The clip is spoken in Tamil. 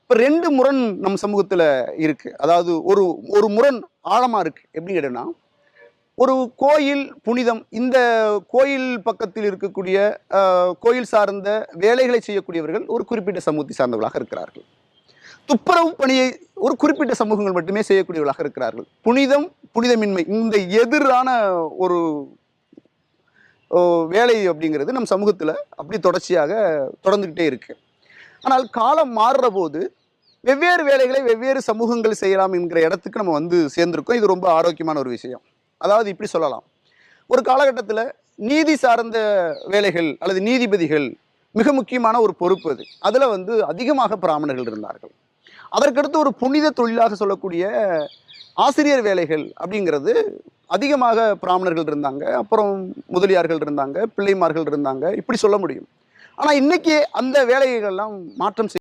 இப்போ 2 முரண் நம் சமூகத்துல இருக்கு. அதாவது ஒரு ஒரு முரண் ஆழமா இருக்கு. எப்படின்னு கேட்டீங்கன்னா, ஒரு கோயில் புனிதம். இந்த கோயில் பக்கத்தில் இருக்கக்கூடிய கோயில் சார்ந்த வேலைகளை செய்யக்கூடியவர்கள் ஒரு குறிப்பிட்ட சமூகத்தை சார்ந்தவர்களாக இருக்கிறார்கள். துப்புரவு பணியை ஒரு குறிப்பிட்ட சமூகங்கள் மட்டுமே செய்யக்கூடியவர்களாக இருக்கிறார்கள். புனிதம், புனிதமின்மை இந்த எதிரான ஒரு வேலை அப்படிங்கிறது நம் சமூகத்துல அப்படி தொடர்ச்சியாக தொடர்ந்துகிட்டே இருக்கு. ஆனால் காலம் மாறுற போது வெவ்வேறு வேலைகளை வெவ்வேறு சமூகங்கள் செய்யலாம் என்கிற இடத்துக்கு நம்ம வந்து சேர்ந்திருக்கோம். இது ரொம்ப ஆரோக்கியமான ஒரு விஷயம். அதாவது இப்படி சொல்லலாம். ஒரு காலகட்டத்தில் நீதி சார்ந்த வேலைகள் அல்லது நீதிபதிகள் மிக முக்கியமான ஒரு பொறுப்பு அது. அதில் வந்து அதிகமாக பிராமணர்கள் இருந்தார்கள். அதற்கடுத்து ஒரு புனித தொழிலாக சொல்லக்கூடிய ஆசிரியர் வேலைகள் அப்படிங்கிறது அதிகமாக பிராமணர்கள் இருந்தாங்க. அப்புறம் முதலியார்கள் இருந்தாங்க, பிள்ளைமார்கள் இருந்தாங்க, இப்படி சொல்ல முடியும். ஆனால் இன்னைக்கு அந்த வேலைகள்லாம் மாற்றம்